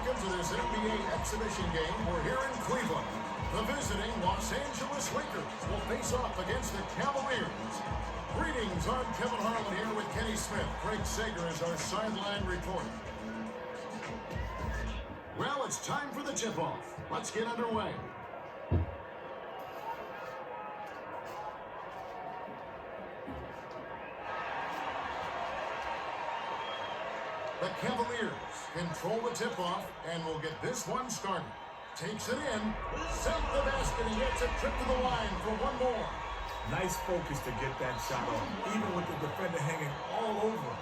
welcome to this NBA exhibition game. We're here in Cleveland. The visiting Los Angeles Lakers will face off against the Cavaliers. Greetings, I'm Kevin Harlan here with Kenny Smith. Craig Sager is our sideline reporter. Well, it's time for the tip-off. Let's get underway. The Cavaliers control the tip-off and will get this one started. Takes it in, sent the basket, and gets a trip to the line for one more. Nice focus to get that shot off, even with the defender hanging all over him.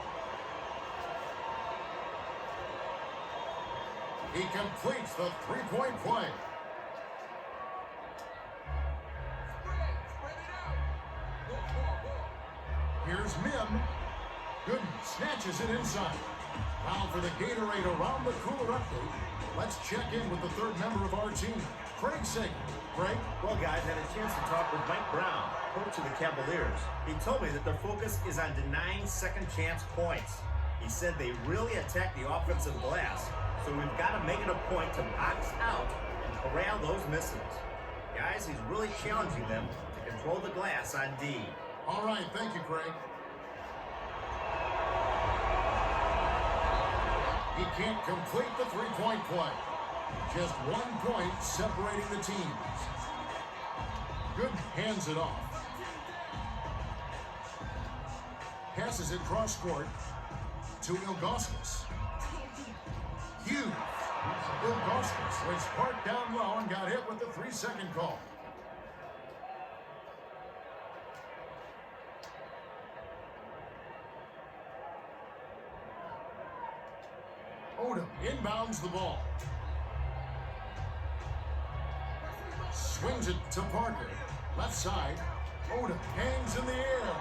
He completes the three-point play. Here's Mim. Gooden snatches it inside. Now for the Gatorade Around the Cooler update. Let's check in with the third member of our team, Craig Sager. Craig? Well, guys, I had a chance to talk with Mike Brown, coach of the Cavaliers. He told me that their focus is on denying second chance points. He said they really attack the offensive glass, so we've got to make it a point to box out and corral those misses. Guys, he's really challenging them to control the glass on D. All right, thank you, Craig. He can't complete the three-point play. Just 1 point separating the teams. Good hands it off. Passes it cross court to Ilgauskas. Hughes. Ilgauskas was parked down low and got hit with the 3-second call. Odom inbounds the ball. Swings it to Parker. Left side. Odom hangs in the air.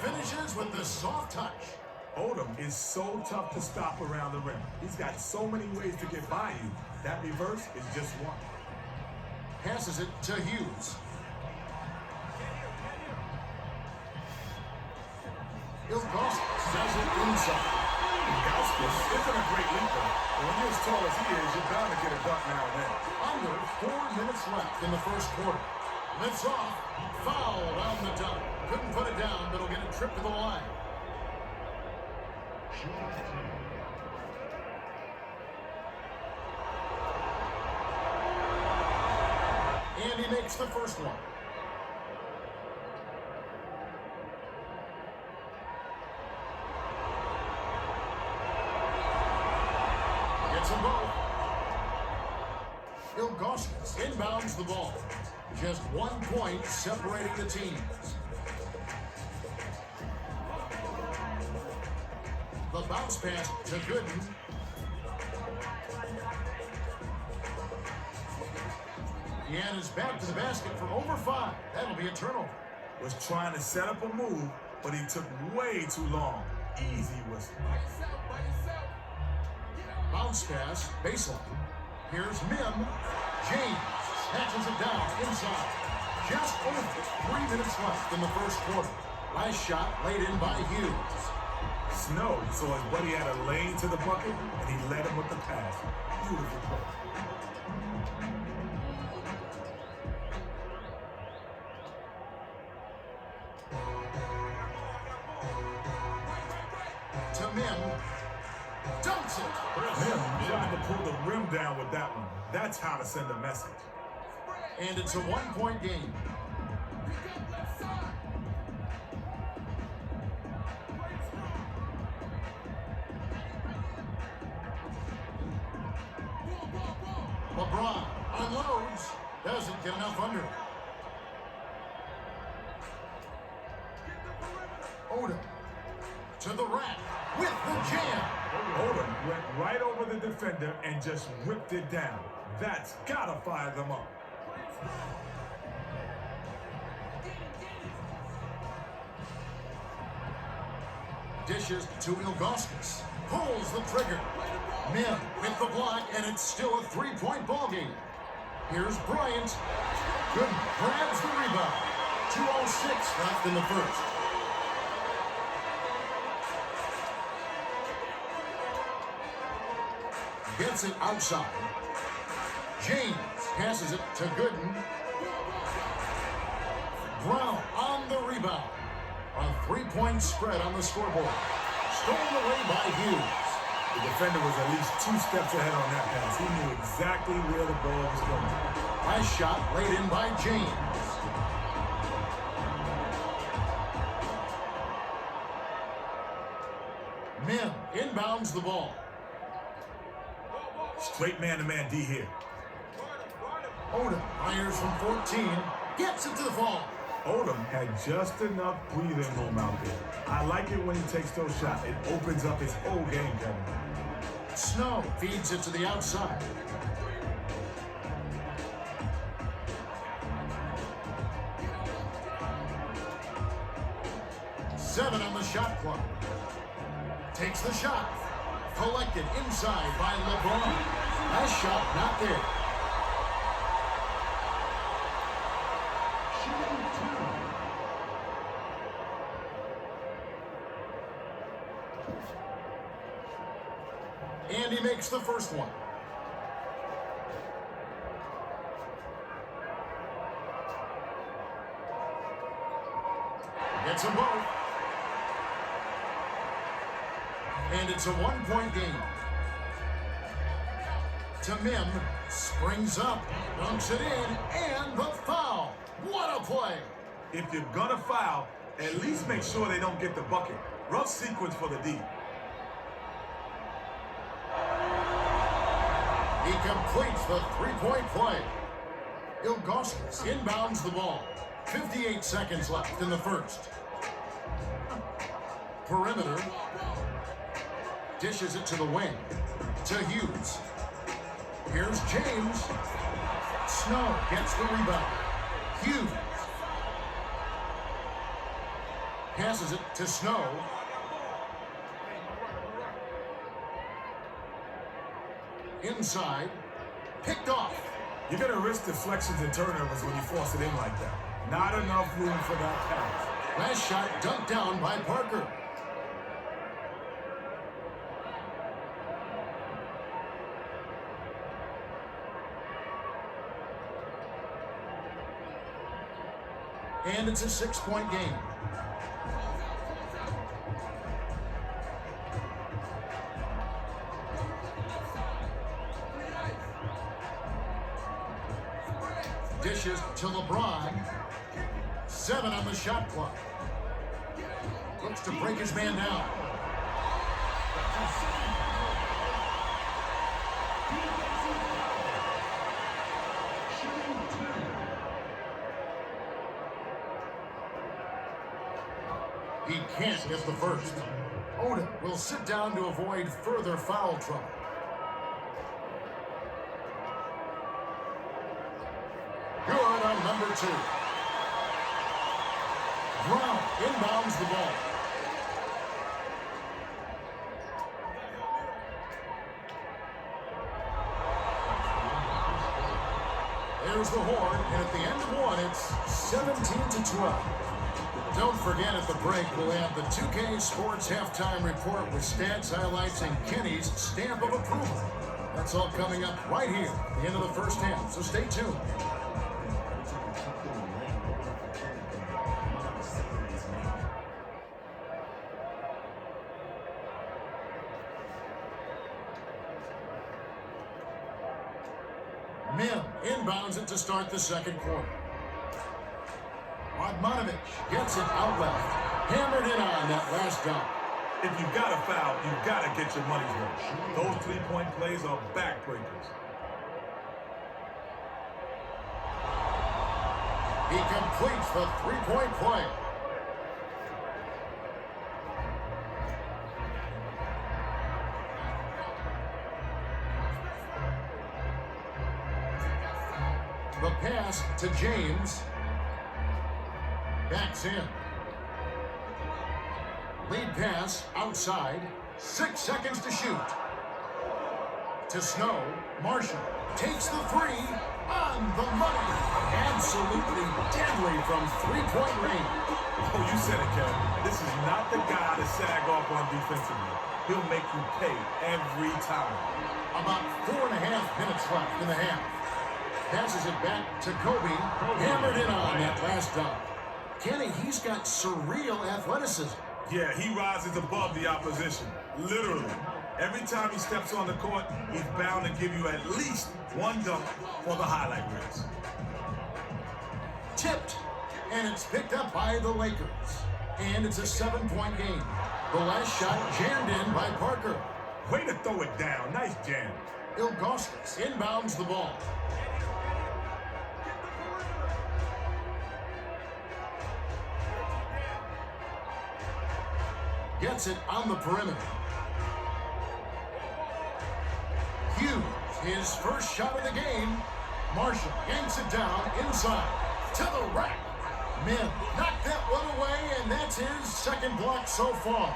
Finishes with the soft touch. Odom is so tough to stop around the rim. He's got so many ways to get by you. That reverse is just one. Passes it to Hughes. Ilgauskas does it inside. Ilgauskas isn't a great leaper, but when you're as tall as he is, you're bound to get a dunk now and then. Under 4 minutes left in the first quarter. Lifts off. Foul on the dunk. Couldn't put it down, but he'll get a trip to the line. And he makes the first one. Gets them both. Ilgauskas inbounds the ball. Just 1 point separating the teams. The bounce pass to Gooden. Yan is back to the basket for over 5. That'll be a turnover. Was trying to set up a move, but he took way too long. Easy whistle. Bounce pass, baseline. Here's Mim. James snatches it down inside. Just over 3 minutes left in the first quarter. Last shot laid in by Hughes. Snow saw his buddy had a lane to the bucket, and he led him with the pass. Beautiful play. To Mim. Dunks it. Mim tried to pull the rim down with that one. That's how to send a message. And it's a 1 point game. LeBron unloads. Doesn't get enough under it. Odom to the rack with the jam. Odom went right over the defender and just whipped it down. That's gotta fire them up. Dishes to Ilgauskas. Pulls the trigger. Mim with the block, and it's still a 3-point ball game. Here's Bryant. Gooden grabs the rebound. 2:06 left in the first. gets it outside. James passes it to Gooden. Brown on the rebound. A three-point spread on the scoreboard. Stolen away by Hughes. The defender was at least 2 steps ahead on that pass. He knew exactly where the ball was going. Nice shot laid in by James. Mim inbounds the ball. Straight man-to-man D here. Odom fires from 14. Gets it to the fall. Odom had just enough breathing room out there. I like it when he takes those shots. It opens up his whole game, Kevin. Snow feeds it to the outside. Seven on the shot clock. Takes the shot. Collected inside by LeBron. Nice shot, not there. And he makes the first one. Gets them both. And it's a one-point game. To Mim, springs up, dunks it in, and the foul. What a play. If you're gonna foul, at least make sure they don't get the bucket. Rough sequence for the D. He completes the three-point play. Ilgauskas inbounds the ball. 58 seconds left in the first. Perimeter. Dishes it to the wing. To Hughes. Here's James. Snow gets the rebound. Hughes. Passes it to Snow. Inside. Picked off. You're gonna risk deflections and turnovers when you force it in like that. Not enough room for that pass. Last shot dunked down by Parker. And it's a 6-point game. Dishes to LeBron. 7 on the shot clock. Looks to break his man down. He can't get the first. Odom will sit down to avoid further foul trouble. Good on number 2. Brown inbounds the ball. There's the horn, and at the end of one, it's 17-12. Don't forget at the break, we'll have the 2K Sports Halftime Report with stats, highlights, and Kenny's stamp of approval. That's all coming up right here at the end of the first half, so stay tuned. Mim inbounds it to start the second quarter. Radmanovich gets it out left. Hammered in on that last dunk. If you've got a foul, you've got to get your money's worth. Those three-point plays are backbreakers. He completes the three-point play. The pass to James. Backs in. Lead pass outside. 6 seconds to shoot. To Snow. Marshall takes the three on the money. Absolutely deadly from three-point range. Oh, you said it, Kevin. This is not the guy to sag off on defensively. He'll make you pay every time. About 4.5 minutes left in the half. Passes it back to Kobe. Hammered in on that last dunk. Kenny, he's got surreal athleticism. Yeah, he rises above the opposition. Literally. Every time he steps on the court, he's bound to give you at least one dunk for the highlight reels. Tipped. And it's picked up by the Lakers. And it's a 7-point game. The last shot jammed in by Parker. Way to throw it down. Nice jam. Ilgauskas inbounds the ball. Gets it on the perimeter. Hughes, his first shot of the game. Marshall yanks it down inside to the rack. Min knocked that one away, and that's his second block so far.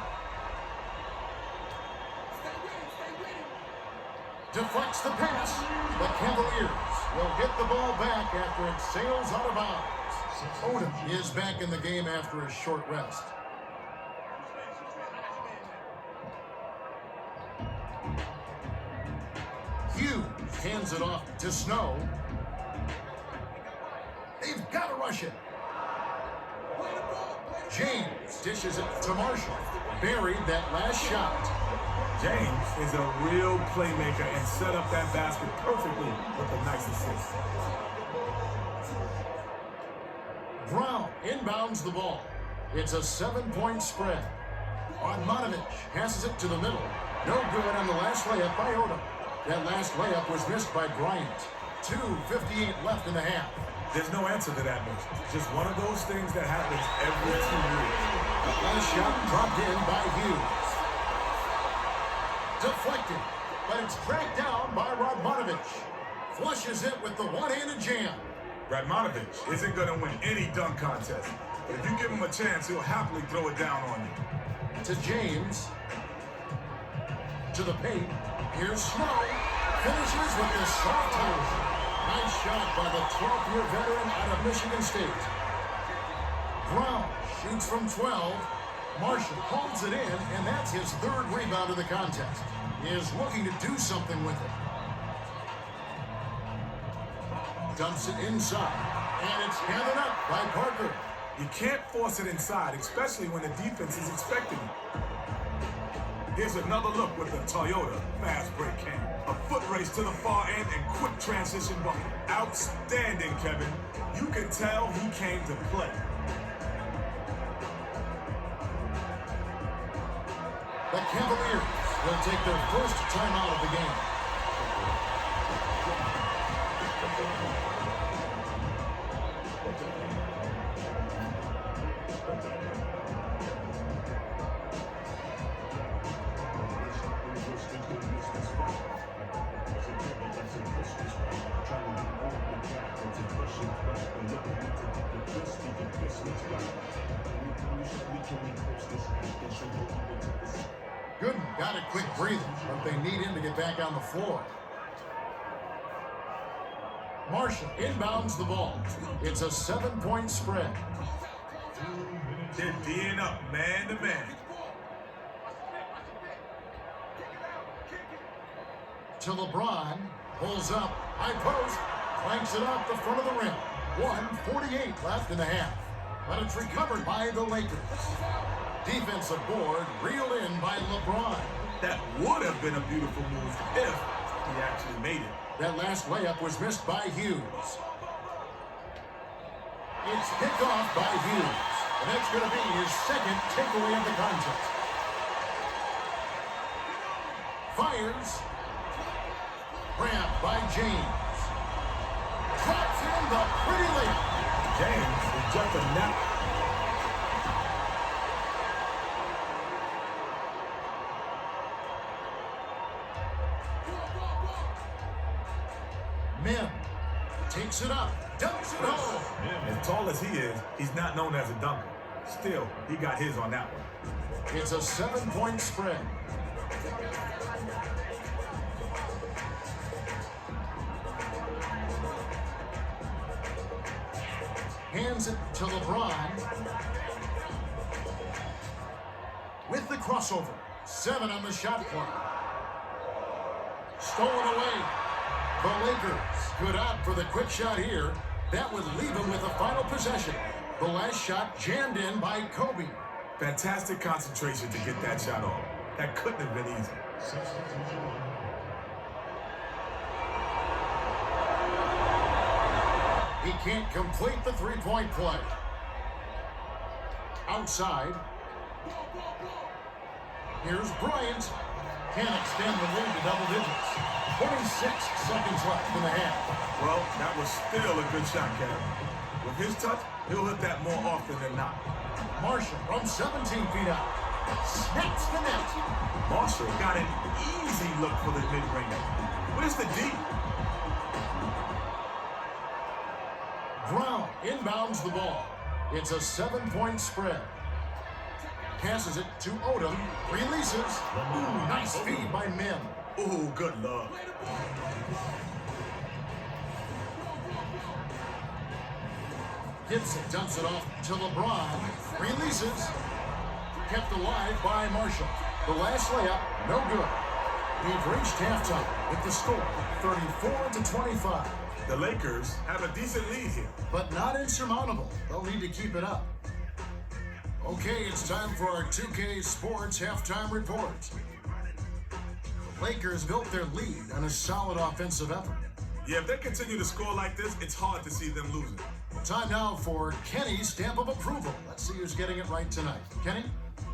Deflects the pass. The Cavaliers will get the ball back after it sails out of bounds. Odom is back in the game after a short rest. Hughes hands it off to Snow. They've got to rush it. James dishes it to Marshall. Buried that last shot. James is a real playmaker and set up that basket perfectly with a nice assist. Brown inbounds the ball. It's a 7-point spread. Armanovich passes it to the middle. No good on the last layup by Odom. That last layup was missed by Bryant. 2:58 left in the half. There's no answer to that, Mitch. Just one of those things that happens every 2 years. The last shot dropped in by Hughes. Deflected, but it's tracked down by Radmanovich. Flushes it with the one-handed jam. Radmanovich isn't going to win any dunk contest, but if you give him a chance, he'll happily throw it down on you. To James. To the paint. Here's Snow. Finishes with this soft touch. Nice shot by the 12th-year veteran out of Michigan State. Brown shoots from 12. Marshall holds it in, and that's his third rebound of the contest. He is looking to do something with it. Dumps it inside, and it's gathered up by Parker. You can't force it inside, especially when the defense is expecting it. Here's another look with the Toyota fast break cam. A foot race to the far end and quick transition bucket. Outstanding, Kevin. You can tell he came to play. The Cavaliers will take their first timeout of the game. Gooden got a quick breather, but they need him to get back on the floor. Marshall inbounds the ball. It's a 7-point spread. They're D'ing up man to man. To LeBron, pulls up, high post, clanks it off the front of the rim. 1:48 left in the half, but it's recovered by the Lakers. Defensive board reeled in by LeBron. That would have been a beautiful move if he actually made it. That last layup was missed by Hughes. It's picked off by Hughes, and that's going to be his second takeaway of the contest. Fires. Grabbed by James. Drops in the pretty layup. James is just a nap. Min takes it up, dunks it home. As tall as he is, he's not known as a dunker. Still, he got his on that one. It's a 7-point spread. Hands it to LeBron. With the crossover, 7 on the shot clock. Stolen away. The Lakers good out for the quick shot here. That would leave him with a final possession. The last shot jammed in by Kobe. Fantastic concentration to get that shot off. That couldn't have been easy. He can't complete the three-point play. Outside. Here's Bryant. Can't extend the lead to double digits. 26 seconds left in the half. Well, that was still a good shot, Kevin. With his touch, he'll hit that more often than not. Marshall from 17 feet out. Snaps the net. Marshall got an easy look for the mid-range. Where's the D? Brown inbounds the ball. It's a 7-point spread. Passes it to Odom. Releases. Ooh, nice feed by Mim. Ooh, good luck. Gibson dumps it off to LeBron. Releases. Kept alive by Marshall. The last layup, no good. We've reached halftime with the score 34-25. The Lakers have a decent lead here. But not insurmountable. They'll need to keep it up. Okay, it's time for our 2K Sports halftime report. The Lakers built their lead on a solid offensive effort. Yeah, if they continue to score like this, it's hard to see them losing. Time now for Kenny's stamp of approval. Let's see who's getting it right tonight. Kenny?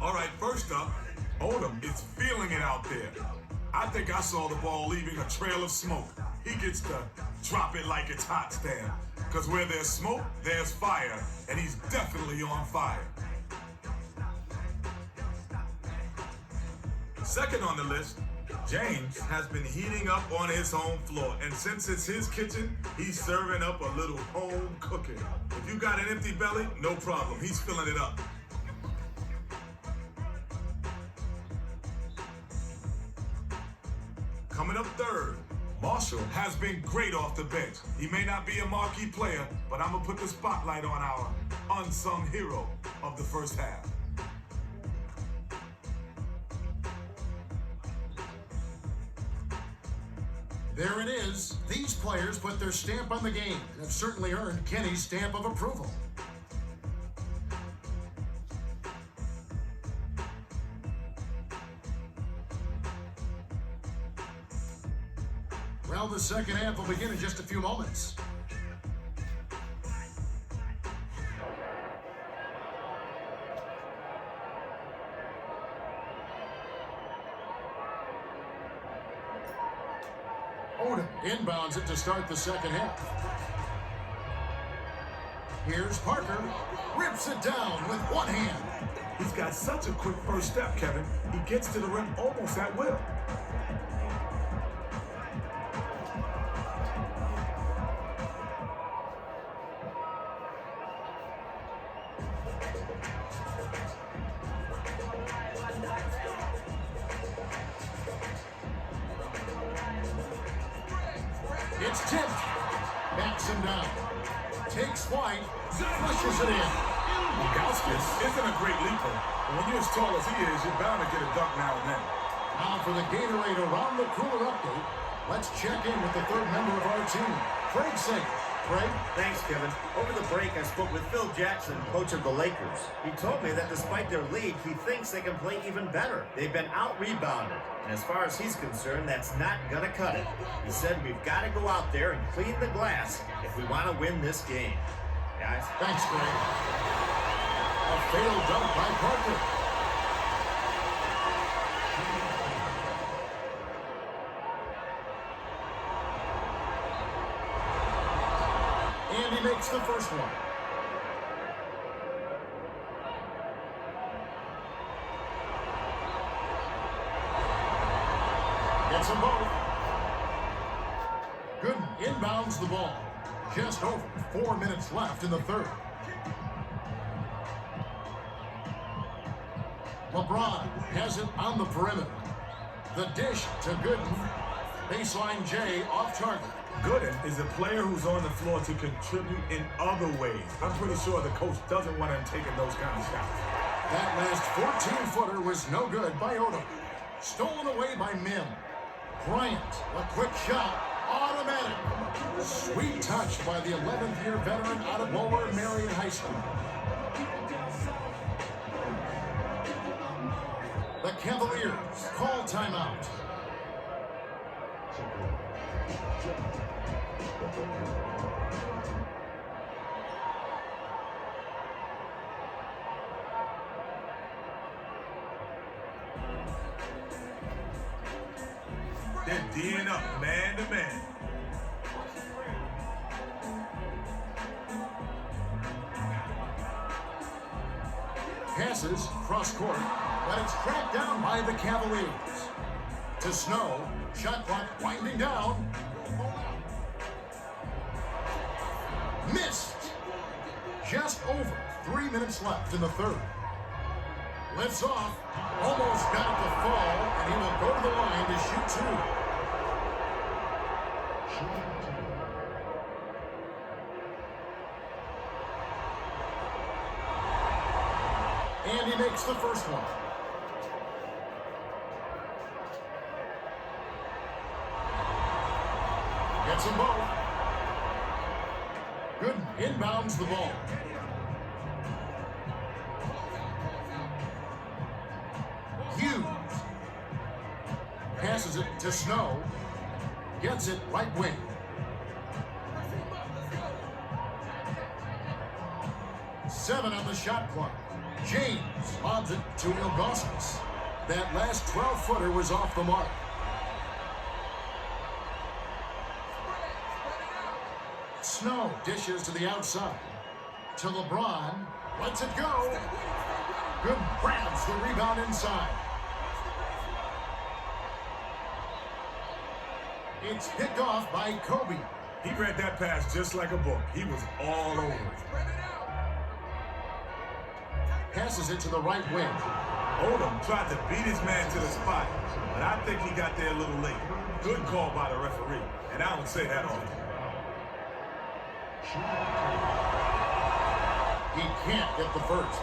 All right, first up, Odom is feeling it out there. I think I saw the ball leaving a trail of smoke. He gets to drop it like it's hot, Stan. Because where there's smoke, there's fire. And he's definitely on fire. Second on the list, James has been heating up on his home floor. And since it's his kitchen, he's serving up a little home cooking. If you got an empty belly, no problem. He's filling it up. Coming up third, Marshall has been great off the bench. He may not be a marquee player, but I'm going to put the spotlight on our unsung hero of the first half. There it is. These players put their stamp on the game and have certainly earned Kenny's stamp of approval. Well, the second half will begin in just a few moments. Odom inbounds it to start the second half. Here's Parker. Rips it down with one hand. He's got such a quick first step, Kevin. He gets to the rim almost at will. It's tipped. Backs him down. Takes flight. Pushes it in. Gauskas isn't a great leaper, but when you're as tall as he is, you're bound to get a dunk now and then. Now for the Gatorade Around the Cooler update, let's check in with the third member of our team, Craig Sager. Craig? Thanks, Kevin. Over the break, I spoke with Phil Jackson, coach of the Lakers. He told me that despite their lead, he thinks they can play even better. They've been out-rebounded, and as far as he's concerned, that's not gonna cut it. He said we've got to go out there and clean the glass if we want to win this game. Guys? Thanks, Craig. A failed dunk by Parker. And he makes the first one. Gets them both. Gooden inbounds the ball. Just over 4 minutes left in the third. LeBron has it on the perimeter. The dish to Gooden. Baseline J off target. Gooden is a player who's on the floor to contribute in other ways. I'm pretty sure the coach doesn't want him taking those kind of shots. That last 14-footer was no good by Odom. Stolen away by Mim. Bryant, a quick shot. Automatic. Sweet touch by the 11th year veteran out of Lower Marion High School. The Cavaliers call timeout. They're D'ing up, man to man. Passes cross court, but it's tracked down by the Cavaliers. To Snow, shot clock winding down. Missed. Just over 3 minutes left in the third. Lifts off, almost got it to fall, and he will go to the line to shoot two. And he makes the first one. Gets them both. Gooden inbounds the ball. Hughes passes it to Snow. Gets it right wing. Seven on the shot clock. James lobs it to Ilgauskas. That last 12-footer was off the mark. Snow dishes to the outside. To LeBron. Lets it go. Good grabs the rebound inside. It's picked off by Kobe. He read that pass just like a book. He was all over it. Passes it to the right wing. Odom tried to beat his man to the spot, but I think he got there a little late. Good call by the referee, and I don't say that often. He can't get the first.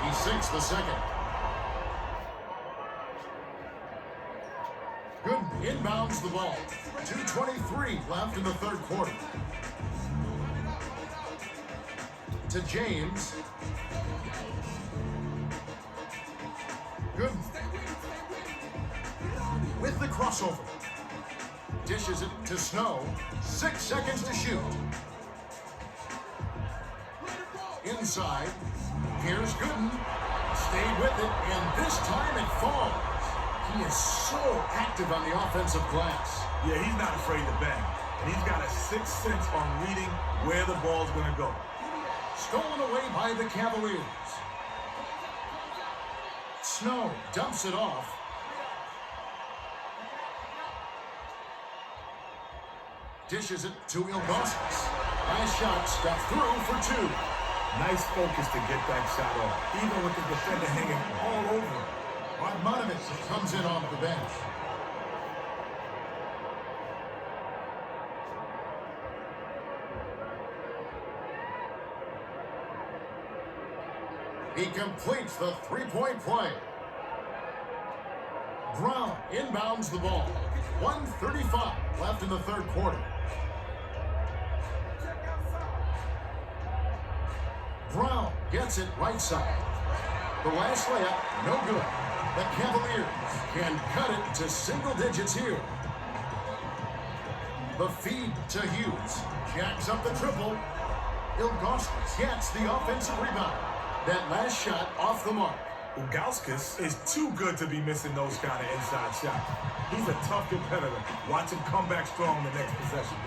He sinks the second. Gooden inbounds the ball. 2:23 left in the third quarter. To James. Gooden with the crossover. Dishes it to Snow. 6 seconds to shoot. Inside. Here's Gooden. Stayed with it, and this time it falls. He is so active on the offensive glass. Yeah, he's not afraid to bang. And he's got a sixth sense on reading where the ball's going to go. Stolen away by the Cavaliers. Snow dumps it off. Dishes it to Ilgauskas. Nice shot, step through for two. Nice focus to get that shot off, even with the defender hanging all over him. Radmanovic comes in off the bench. He completes the three-point play. Brown inbounds the ball. 1:35 left in the third quarter. Brown gets it right side. The last layup, no good. The Cavaliers can cut it to single digits here. The feed to Hughes. Jacks up the triple. Ilgauskas gets the offensive rebound. That last shot off the mark. Ilgauskas is too good to be missing those kind of inside shots. He's a tough competitor. Watch him come back strong the next possession.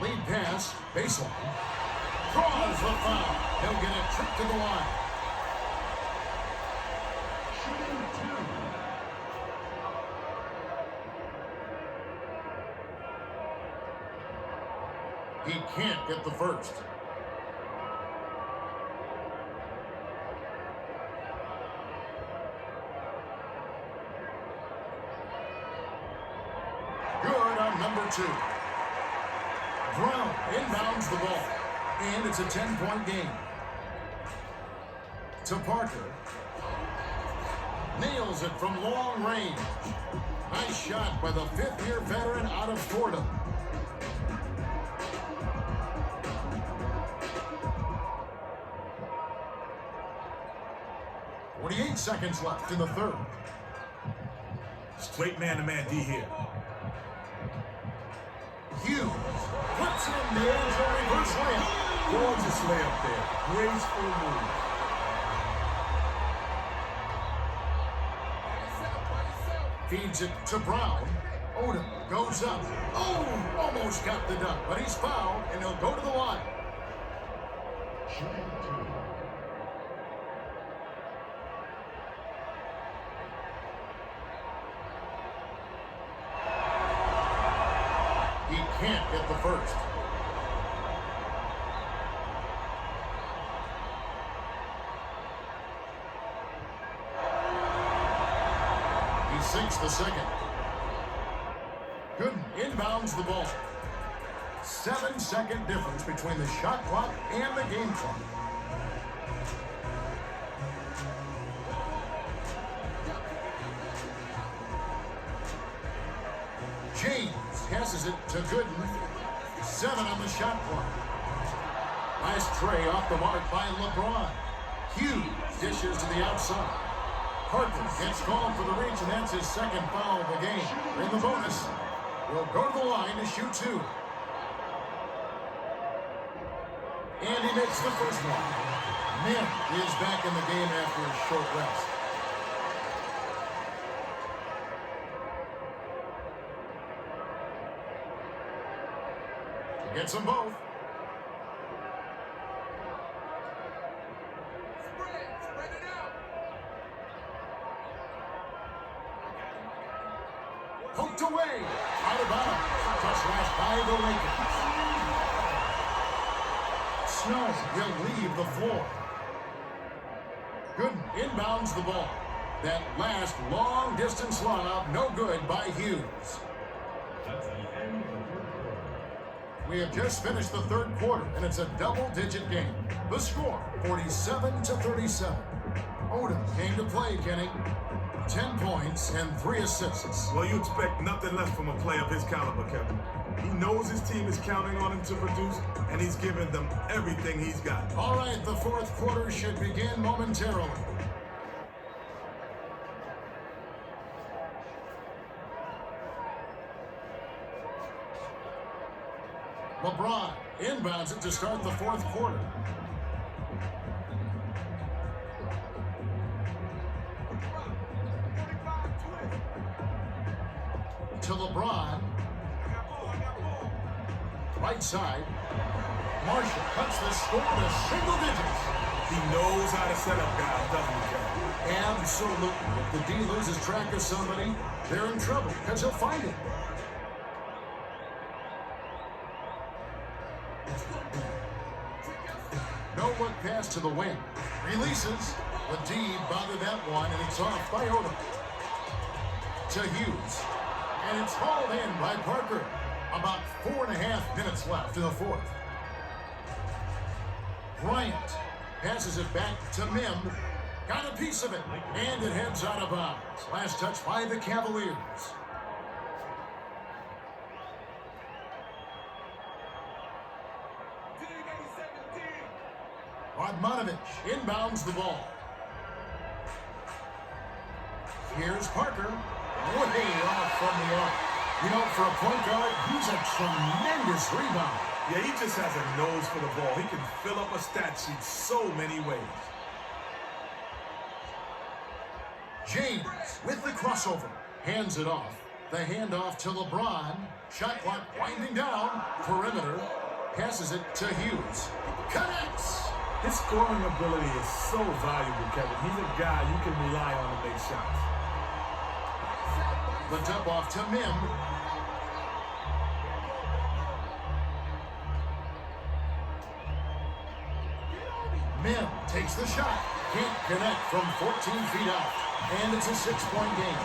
Lead pass, baseline. Draws the foul. He'll get a trip to the line. He can't get the first. Gooden two. Brown inbounds the ball. And it's a 10-point game. To Parker. Nails it from long range. Nice shot by the fifth-year veteran out of Fordham. .48 seconds left in the third. Straight man-to-man D here. Hughes puts in the edge of reverse layup. Gorgeous layup there. Graceful move. Feeds it to Brown. Odom goes up. Oh, almost got the dunk, but he's fouled, and he'll go to the line. He can't get the first. He sinks the second. Gooden inbounds the ball. 7-second difference between the shot clock and the game clock. James passes it to Gooden. 7 on the shot clock. Nice tray off the mark by LeBron. Hughes dishes to the outside. Parker gets called for the reach, and that's his second foul of the game. In the bonus, will go to the line to shoot 2. And he makes the first one. Mim is back in the game after a short rest. He gets them both. Spread it out. Poked away. Out of bounds. Touch last by the Lakers. Snow will leave the floor. Gooden inbounds the ball. That last long-distance lob, no good by Hughes. We have just finished the third quarter, and it's a double-digit game. The score, 47-37. Odom came to play, Kenny. 10 points and 3 assists. Well, you expect nothing less from a player of his caliber, Kevin. He knows his team is counting on him to produce, and he's giving them everything he's got. All right, the fourth quarter should begin momentarily. LeBron inbounds it to start the fourth quarter. To LeBron. Right side. Marshall cuts the score to single digits. He knows how to set up guys, doesn't he, Kevin? Absolutely. If the D loses track of somebody, they're in trouble because he'll find it. No look pass to the wing. Releases. The D bothered that one, and it's off by Odom. To Hughes. And it's hauled in by Parker. About 4.5 minutes left in the fourth. Bryant passes it back to Mim. Got a piece of it, and it heads out of bounds. Last touch by the Cavaliers. Radmanovich inbounds the ball. Here's Parker. Way off from the arc. You know, for a point guard, he's a tremendous rebounder. Yeah, he just has a nose for the ball. He can fill up a stat sheet so many ways. James with the crossover. Hands it off. The handoff to LeBron. Shot clock winding down. Perimeter. Passes it to Hughes. Connects. His scoring ability is so valuable, Kevin. He's a guy you can rely on to make shots. The dump off to Mim. Mim takes the shot. Can't connect from 14 feet out. And it's a 6-point game.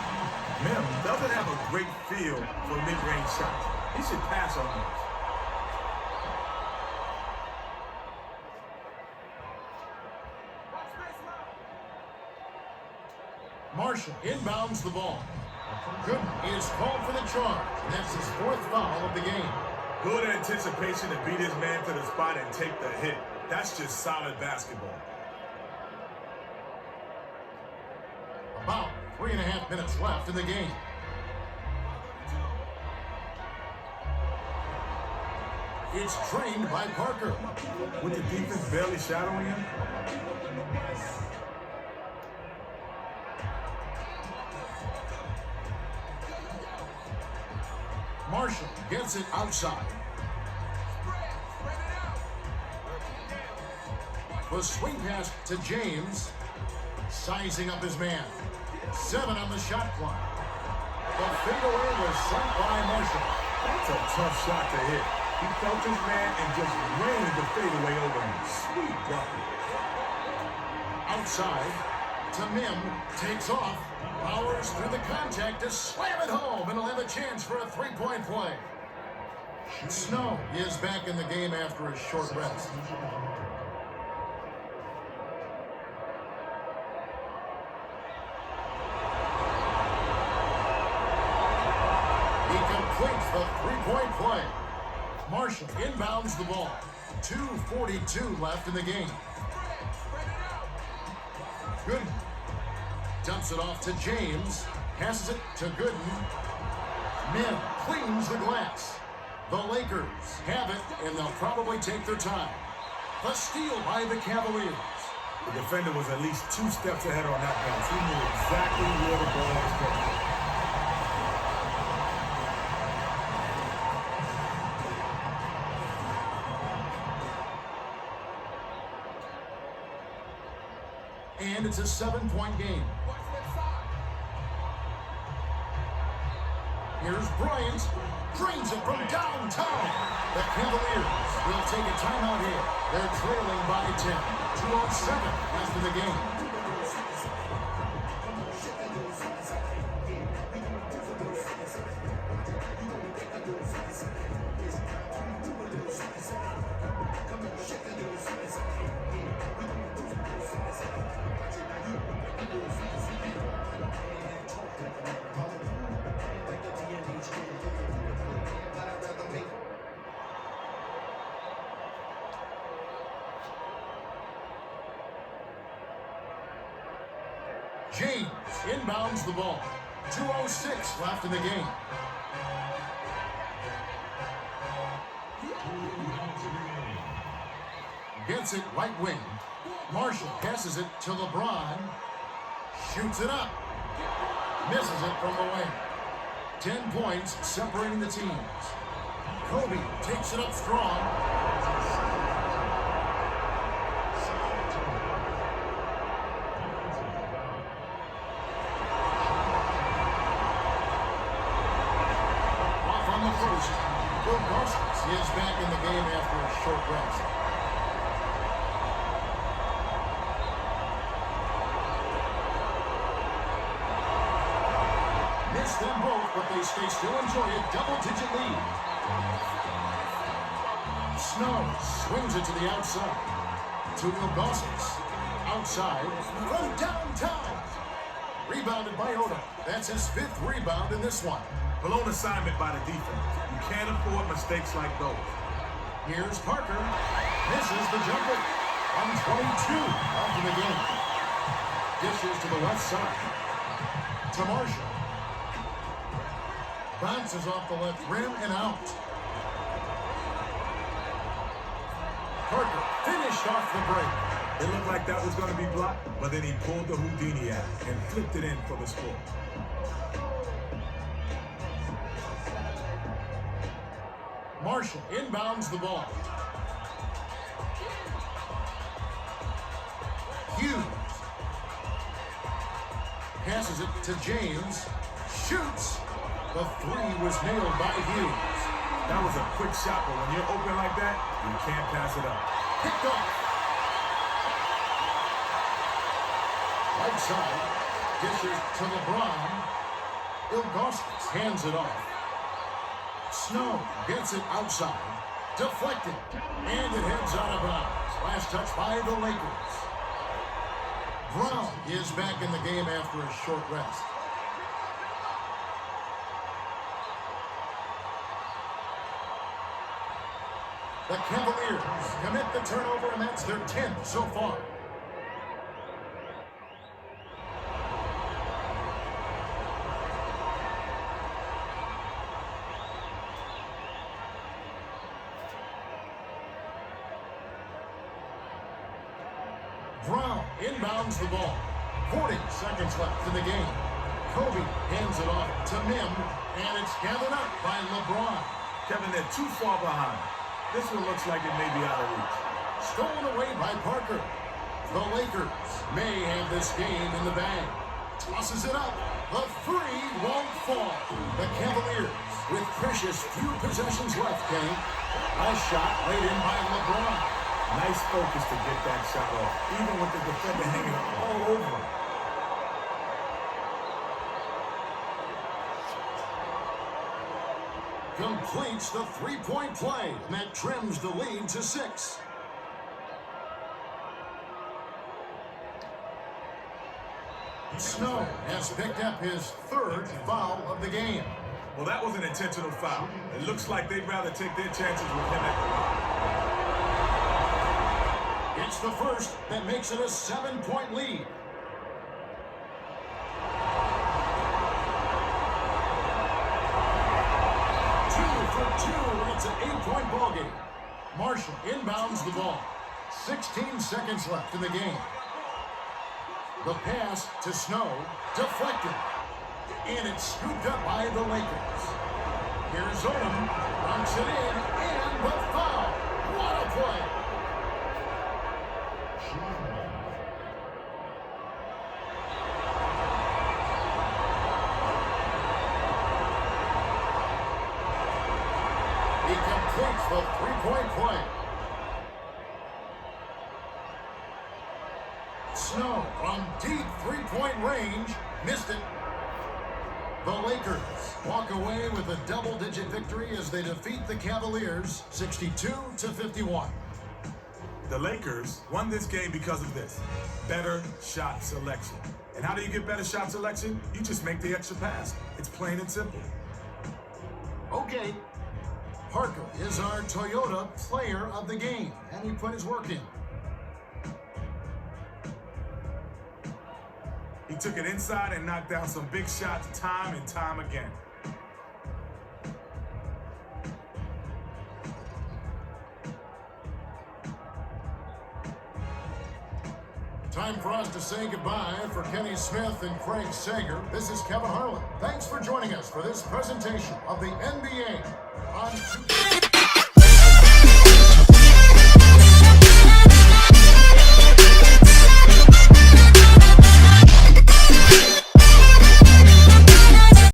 Mim doesn't have a great feel for mid-range shots. He should pass on those. Marshall inbounds the ball. Gooden is called for the charge. That's his 4th foul of the game. Good anticipation to beat his man to the spot and take the hit. That's just solid basketball. About 3.5 minutes left in the game. It's trained by Parker. With the defense barely shadowing him. Marshall gets it outside. The swing pass to James. Sizing up his man. 7 on the shot clock. The fadeaway was sent by Marshall. That's a tough shot to hit. He felt his man and just rained the fadeaway over him. Sweet bucket. Outside to Mim. Takes off. Powers through the contact to slam it home, and he'll have a chance for a 3-point play. Snow is back in the game after a short rest. He completes the 3-point play. Marshall inbounds the ball. 2:42 left in the game. Gooden dumps it off to James. Passes it to Gooden. Min cleans the glass. The Lakers have it, and they'll probably take their time. The steal by the Cavaliers. The defender was at least 2 steps ahead on that bounce. He knew exactly where the ball was going. And it's a 7-point game. Here's Bryant. Drains it from downtown. The Cavaliers will take a timeout here. They're trailing by 10. 2:07 left in the game. James inbounds the ball. 2:06 left in the game. Gets it right wing. Marshall passes it to LeBron. Shoots it up. Misses it from the wing. 10 points separating the teams. Kobe takes it up strong. Is back in the game after a short rest. Missed them both, but they still enjoy a double-digit lead. Snow swings it to the outside. To Ilgauskas. Outside from downtown. Rebounded by Oda. That's his 5th rebound in this one. Blown assignment by the defense. You can't afford mistakes like those. Here's Parker. Misses the jumper. 1:22 left in the game. Dishes to the left side. To Marshall. Bounces off the left rim and out. Parker finished off the break. It looked like that was going to be blocked, but then he pulled the Houdini out and flipped it in for the score. Marshall inbounds the ball. Hughes passes it to James. Shoots. The 3 was nailed by Hughes. That was a quick shot, but when you're open like that, you can't pass it up. Picked off. Right side. Dishes to LeBron. Ilgauskas hands it off. Snow gets it outside. Deflected. And it heads out of bounds. Last touch by the Lakers. Brown is back in the game after a short rest. The Cavaliers commit the turnover, and that's their 10th so far. Brown inbounds the ball. 40 seconds left in the game. Kobe hands it off to Mim, and it's gathered up by LeBron. Kevin, they're too far behind. This one looks like it may be out of reach. Stolen away by Parker. The Lakers may have this game in the bag. Tosses it up. The three won't fall. The Cavaliers with precious few possessions left, Kenny. A shot laid in by LeBron. Nice focus to get that shot off, even with the defender hanging all over him. Completes the three-point play, and that trims the lead to 6. Snow has picked up his 3rd foul of the game. Well, that was an intentional foul. It looks like they'd rather take their chances with him at the line. It's the first that makes it a 7-point lead. It's an 8-point ballgame. Marshall inbounds the ball. 16 seconds left in the game. The pass to Snow, deflected. And it's scooped up by the Lakers. Here's Odom, knocks it in, and the foul. What a play. He completes the three-point play. Snow from deep three-point range. Missed it. The Lakers walk away with a double-digit victory as they defeat the Cavaliers 62-51. The Lakers won this game because of this. Better shot selection. And how do you get better shot selection? You just make the extra pass. It's plain and simple. Okay. Parker is our Toyota player of the game, and he put his work in. He took it inside and knocked down some big shots time and time again. Time for us to say goodbye. For Kenny Smith and Craig Sager, this is Kevin Harlan. Thanks for joining us for this presentation of the NBA on